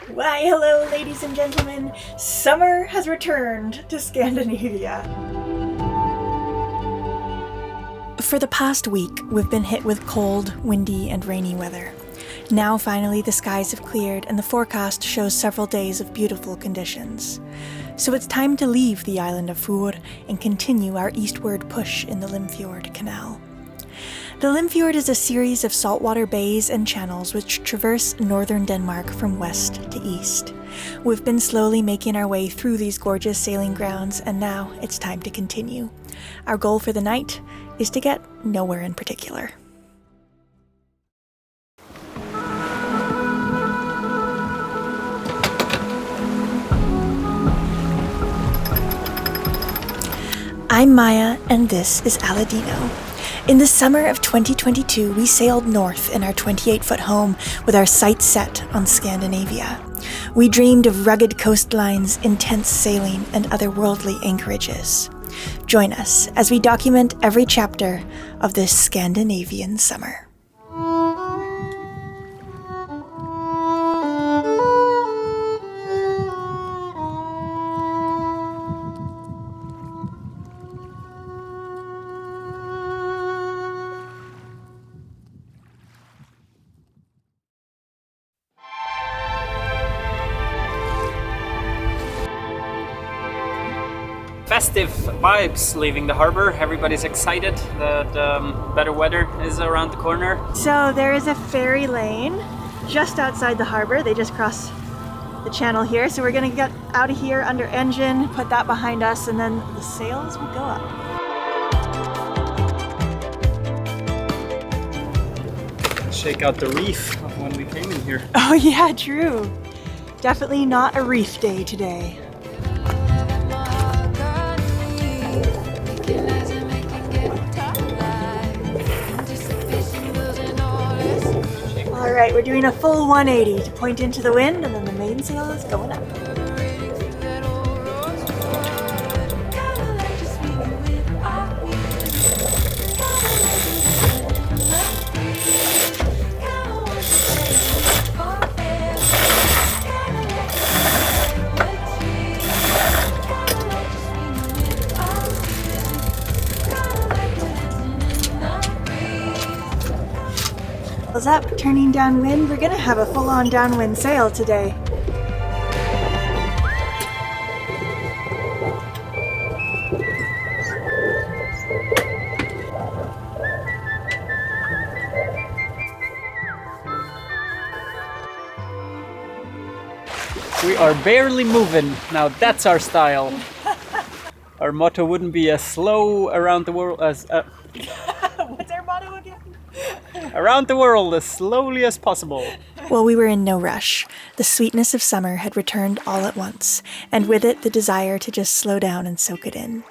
Why, hello, ladies and gentlemen. Summer has returned to Scandinavia. For the past week, we've been hit with cold, windy, and rainy weather. Now, finally, the skies have cleared and the forecast shows several days of beautiful conditions. So it's time to leave the island of Fur and continue our eastward push in the Limfjord Canal. The Limfjord is a series of saltwater bays and channels which traverse northern Denmark from west to east. We've been slowly making our way through these gorgeous sailing grounds, and now it's time to continue. Our goal for the night is to get nowhere in particular. I'm Maya, and this is Aladino. In the summer of 2022, we sailed north in our 28-foot home with our sights set on Scandinavia. We dreamed of rugged coastlines, intense sailing, and otherworldly anchorages. Join us as we document every chapter of this Scandinavian summer. Festive vibes leaving the harbor. Everybody's excited that better weather is around the corner. So there is a ferry lane just outside the harbor. They just crossed the channel here. So we're gonna get out of here under engine, put that behind us, and then the sails will go up. Shake out the reef of when we came in here. Oh yeah, true. Definitely not a reef day today. Alright, we're doing a full 180 to point into the wind, and then the mainsail is going up. What's up? Turning downwind. We're gonna have a full-on downwind sail today. We are barely moving. Now that's our style. Our motto wouldn't be as slow around the world as... What's our motto again? around the world as slowly as possible. Well, we were in no rush. The sweetness of summer had returned all at once, and with it the desire to just slow down and soak it in.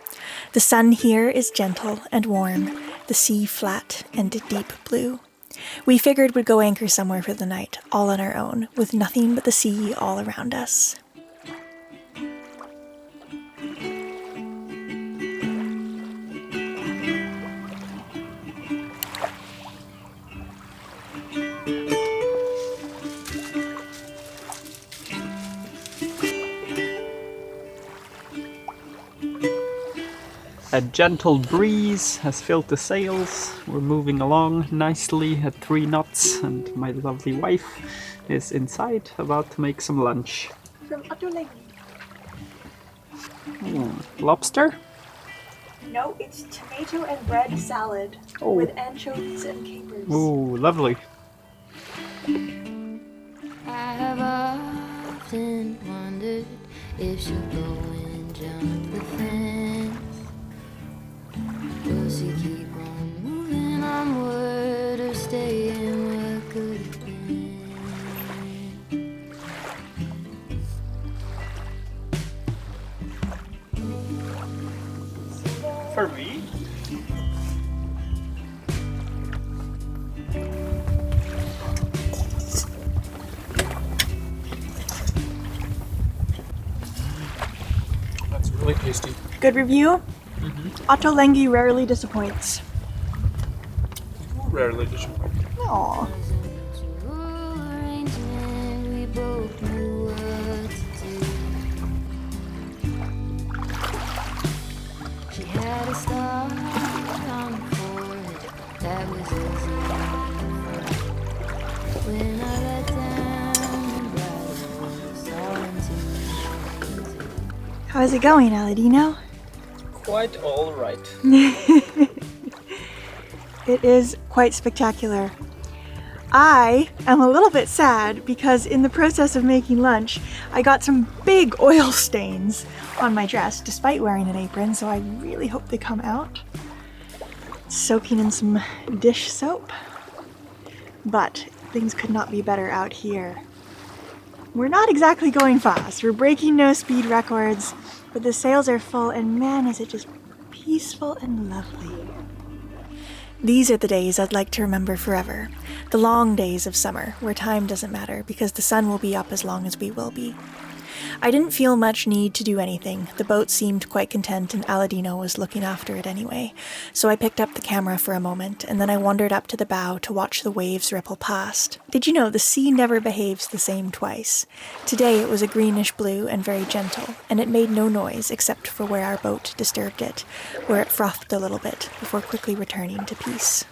The sun here is gentle and warm, the sea flat and deep blue. We figured we'd go anchor somewhere for the night, all on our own, with nothing but the sea all around us. A gentle breeze has filled the sails. We're moving along nicely at 3 knots, and my lovely wife is inside about to make some lunch. From Ottolengi. Lobster? No, it's tomato and bread salad with anchovies and capers. Ooh, lovely. I have often wondered if she'll go and jump the fence. Will she keep on moving onward or stay in what could have been? For me? That's really tasty. Good review? Ottolengi rarely disappoints. Rarely disappointed. Aww. Arrangement we both knew How's it going, Aladino? Quite all right. It is quite spectacular. I am a little bit sad because in the process of making lunch, I got some big oil stains on my dress despite wearing an apron, so I really hope they come out. Soaking in some dish soap. But things could not be better out here. We're not exactly going fast. We're breaking no speed records, but the sails are full and man, is it just peaceful and lovely. These are the days I'd like to remember forever. The long days of summer, where time doesn't matter because the sun will be up as long as we will be. I didn't feel much need to do anything. The boat seemed quite content and Aladino was looking after it anyway. So I picked up the camera for a moment and then I wandered up to the bow to watch the waves ripple past. Did you know the sea never behaves the same twice? Today it was a greenish blue and very gentle, and it made no noise except for where our boat disturbed it, where it frothed a little bit before quickly returning to peace.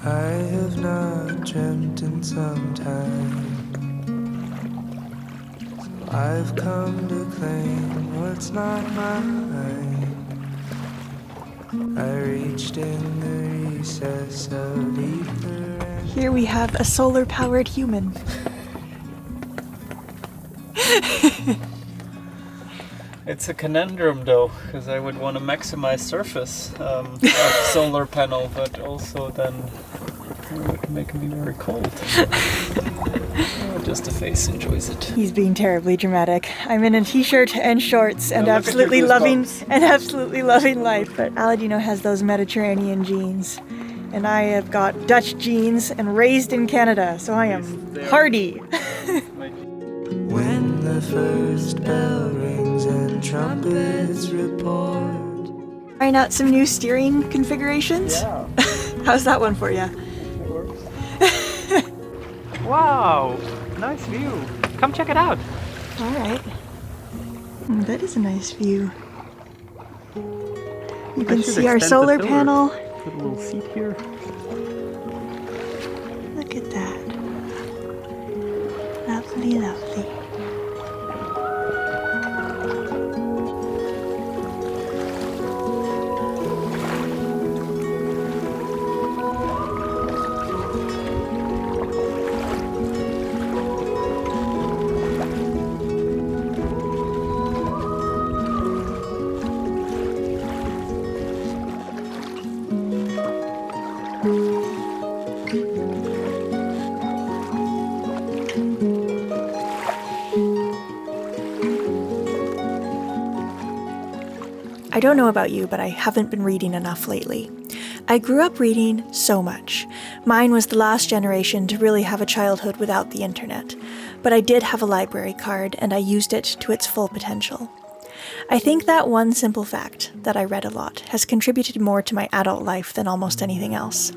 I have not dreamt in some time, so I've come to claim what's not mine. I reached in the recess of ether and Here we have a solar-powered human. It's a conundrum though, because I would want to maximize surface of solar panel, but also then it would make me very cold. Just the face enjoys it. He's being terribly dramatic. I'm in a t-shirt and shorts and Now look at your absolutely loving life. But Aladino has those Mediterranean jeans, and I have got Dutch jeans and raised in Canada, so I am hardy. when the first bell rings and trumpets report. Trying out some new steering configurations. Yeah, How's that one for you? it works. Wow, nice view. Come check it out. All right. That is a nice view. You can should see our extend the solar pillar. panel. Put a little seat here. Look at that. Lovely, lovely. I don't know about you, but I haven't been reading enough lately. I grew up reading so much. Mine was the last generation to really have a childhood without the internet. But I did have a library card, and I used it to its full potential. I think that one simple fact, that I read a lot, has contributed more to my adult life than almost anything else.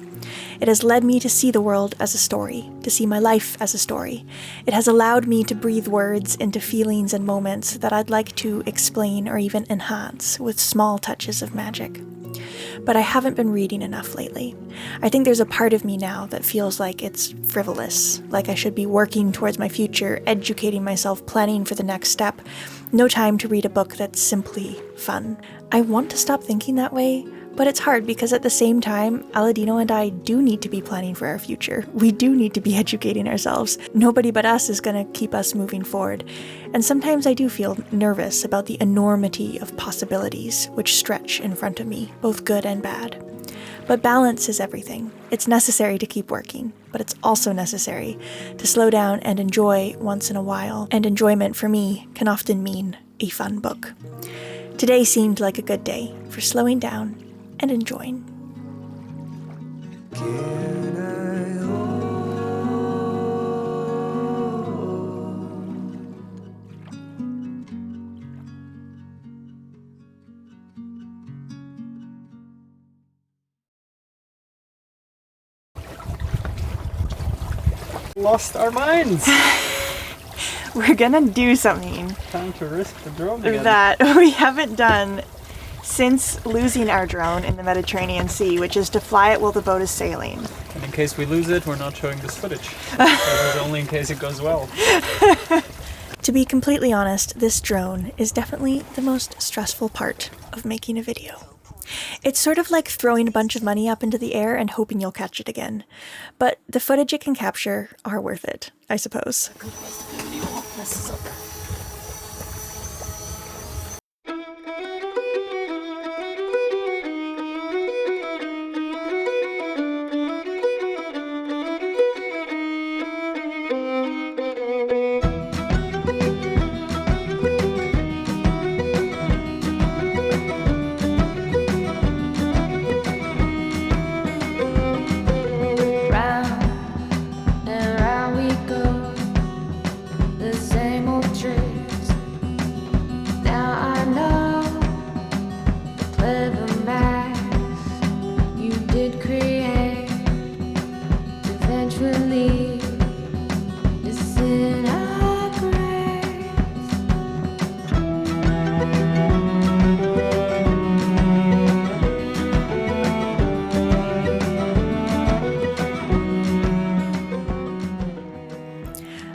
It has led me to see the world as a story, to see my life as a story. It has allowed me to breathe words into feelings and moments that I'd like to explain or even enhance with small touches of magic. But I haven't been reading enough lately. I think there's a part of me now that feels like it's frivolous, like I should be working towards my future, educating myself, planning for the next step. No time to read a book that's simply fun. I want to stop thinking that way, but it's hard because at the same time, Aladino and I do need to be planning for our future. We do need to be educating ourselves. Nobody but us is going to keep us moving forward. And sometimes I do feel nervous about the enormity of possibilities which stretch in front of me, both good and bad. But balance is everything. It's necessary to keep working, but it's also necessary to slow down and enjoy once in a while. And enjoyment for me can often mean a fun book. Today seemed like a good day for slowing down and enjoying. Lost our minds! We're gonna do something Time to risk the drone again. that we haven't done since losing our drone in the Mediterranean Sea, which is to fly it while the boat is sailing. And in case we lose it, we're not showing this footage. This is only in case it goes well. To be completely honest, this drone is definitely the most stressful part of making a video. It's sort of like throwing a bunch of money up into the air and hoping you'll catch it again. But the footage it can capture are worth it, I suppose.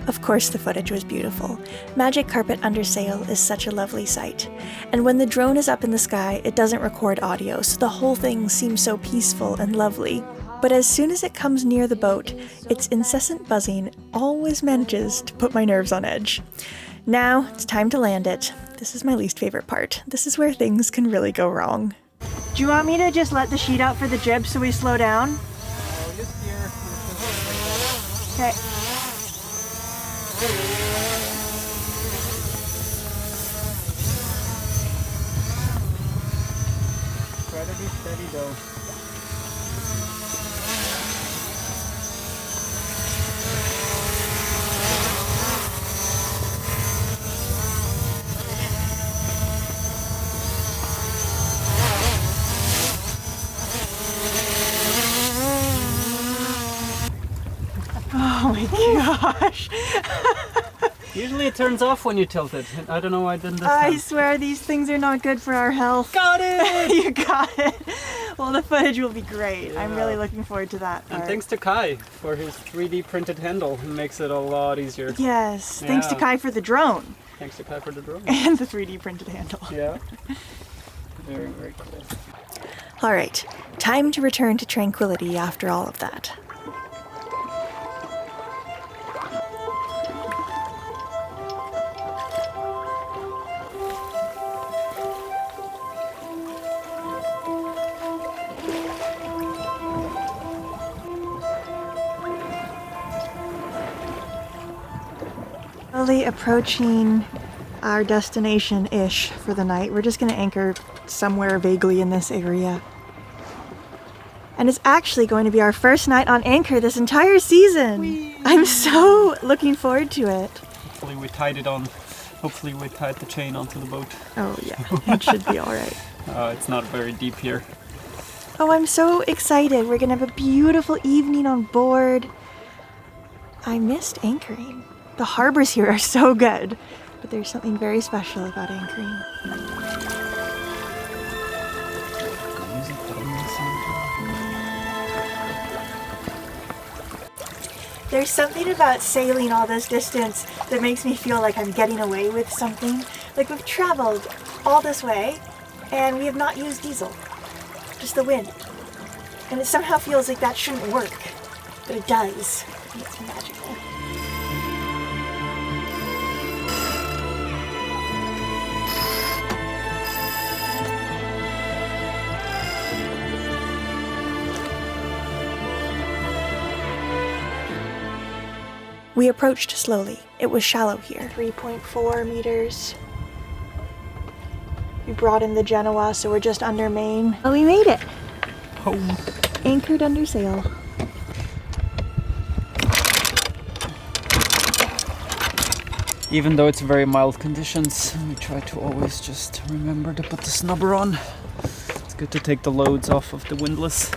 Of course the footage was beautiful. Magic carpet under sail is such a lovely sight. And when the drone is up in the sky, it doesn't record audio, so the whole thing seems so peaceful and lovely. But as soon as it comes near the boat, its incessant buzzing always manages to put my nerves on edge. Now, it's time to land it. This is my least favorite part. This is where things can really go wrong. Do you want me to just let the sheet out for the jib so we slow down? Okay. Try to be steady though. Oh my gosh! Usually it turns off when you tilt it. I don't know why it didn't this I time. swear these things are not good for our health. Got it! You got it! Well, the footage will be great. I'm Yeah. really looking forward to that And part. thanks to Kai for his 3D printed handle. It makes it a lot easier. Yes, thanks to Yeah. Kai for the drone Thanks to Kai for the drone. and the 3D printed handle. Yeah. Very, very cool. Alright, time to return to tranquility after all of that. Slowly approaching our destination-ish for the night. We're just gonna anchor somewhere vaguely in this area. And it's actually going to be our first night on anchor this entire season. Whee! I'm so looking forward to it. Hopefully we tied it on. Hopefully we tied the chain onto the boat. Oh yeah, it should be alright. It's not very deep here. Oh, I'm so excited. We're gonna have a beautiful evening on board. I missed anchoring. The harbors here are so good, but there's something very special about anchoring. There's something about sailing all this distance that makes me feel like I'm getting away with something. Like we've traveled all this way and we have not used diesel, just the wind. And it somehow feels like that shouldn't work, but it does. And it's magical. We approached slowly. It was shallow here. 3.4 meters. We brought in the Genoa, so we're just under main. Oh, we made it! Home. Anchored under sail. Even though it's very mild conditions, we try to always just remember to put the snubber on. It's good to take the loads off of the windlass.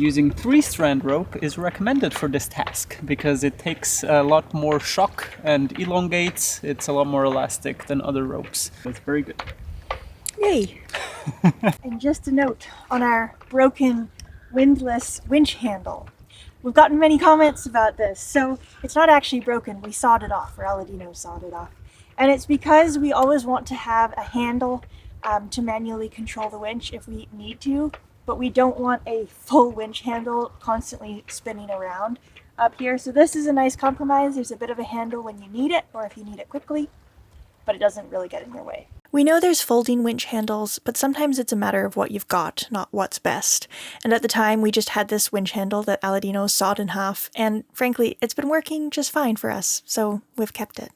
Using 3-strand rope is recommended for this task because it takes a lot more shock and elongates. It's a lot more elastic than other ropes. It's very good. Yay! And just a note on our broken windlass winch handle. We've gotten many comments about this, so it's not actually broken. We sawed it off, or Aladino sawed it off. And it's because we always want to have a handle to manually control the winch if we need to, but we don't want a full winch handle constantly spinning around up here. So this is a nice compromise. There's a bit of a handle when you need it, or if you need it quickly, but it doesn't really get in your way. We know there's folding winch handles, but sometimes it's a matter of what you've got, not what's best. And at the time, we just had this winch handle that Aladino sawed in half, and frankly, it's been working just fine for us, so we've kept it.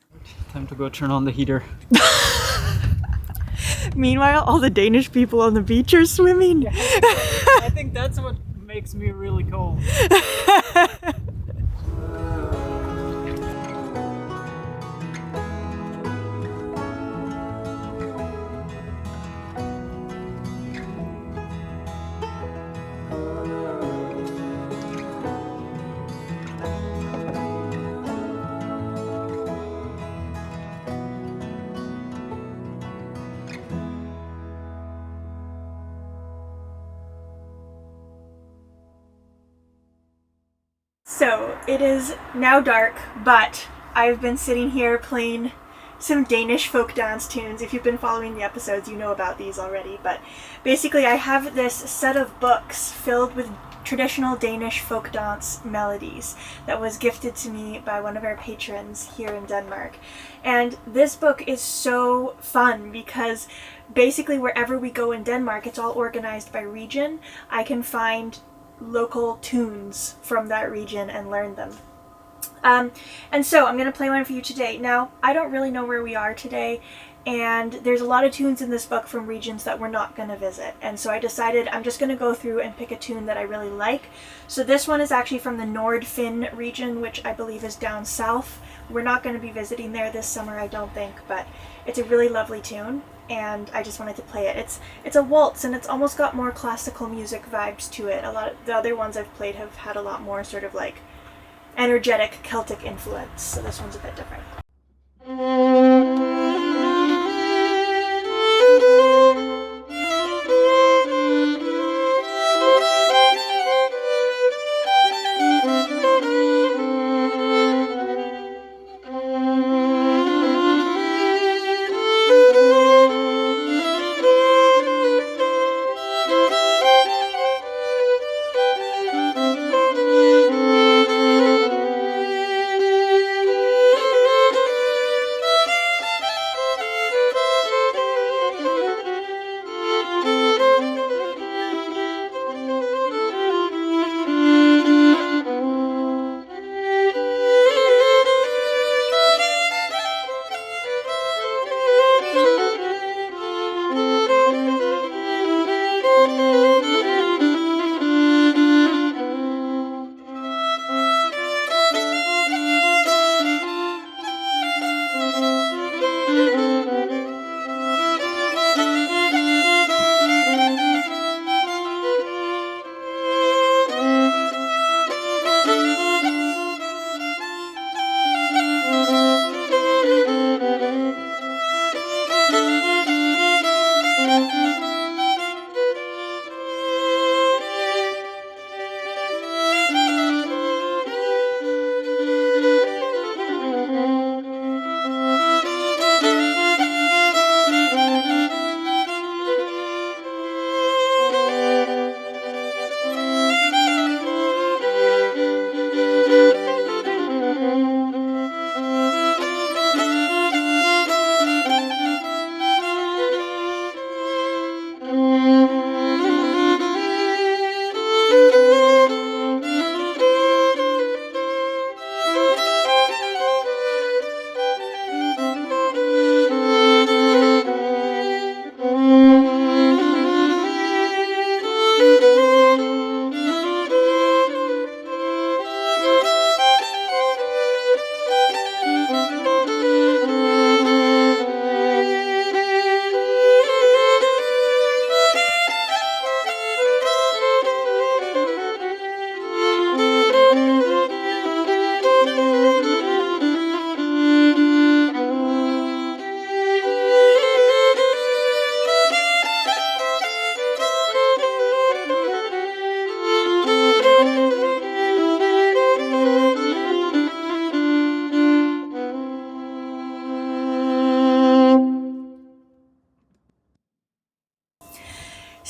Time to go turn on the heater. Meanwhile, all the Danish people on the beach are swimming. I think that's what makes me really cold. So, it is now dark, but I've been sitting here playing some Danish folk dance tunes. If you've been following the episodes, you know about these already, but basically I have this set of books filled with traditional Danish folk dance melodies that was gifted to me by one of our patrons here in Denmark. And this book is so fun because basically wherever we go in Denmark, it's all organized by region. I can find local tunes from that region and learn them. And so I'm going to play one for you today. Now, I don't really know where we are today, and there's a lot of tunes in this book from regions that we're not going to visit. And so I decided I'm just going to go through and pick a tune that I really like. So this one is actually from the Nordfinn region, which I believe is down south. We're not going to be visiting there this summer, I don't think, but it's a really lovely tune, and I just wanted to play it. It's a waltz, and it's almost got more classical music vibes to it. A lot of the other ones I've played have had a lot more sort of like energetic Celtic influence, so this one's a bit different.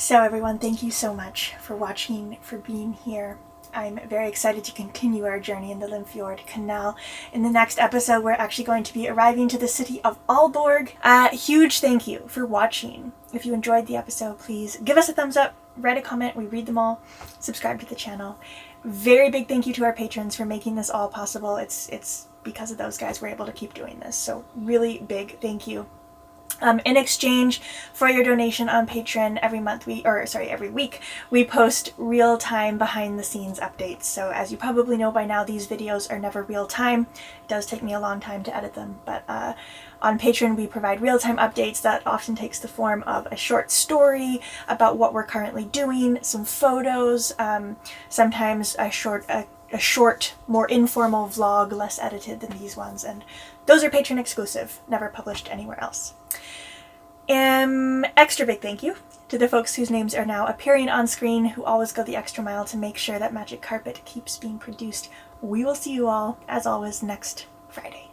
So everyone, thank you so much for watching, for being here. I'm very excited to continue our journey in the Limfjord Canal. In the next episode, we're actually going to be arriving to the city of Aalborg. Huge thank you for watching. If you enjoyed the episode, please give us a thumbs up, write a comment, we read them all, subscribe to the channel. Very big thank you to our patrons for making this all possible. It's because of those guys we're able to keep doing this, so really big thank you. In exchange for your donation on Patreon, every week, we post real-time behind-the-scenes updates. So as you probably know by now, these videos are never real-time. It does take me a long time to edit them, but on Patreon we provide real-time updates that often takes the form of a short story about what we're currently doing, some photos, sometimes a short, more informal vlog, less edited than these ones, and those are Patreon exclusive, never published anywhere else. Extra big thank you to the folks whose names are now appearing on screen, who always go the extra mile to make sure that Magic Carpet keeps being produced. We will see you all, as always, next Friday.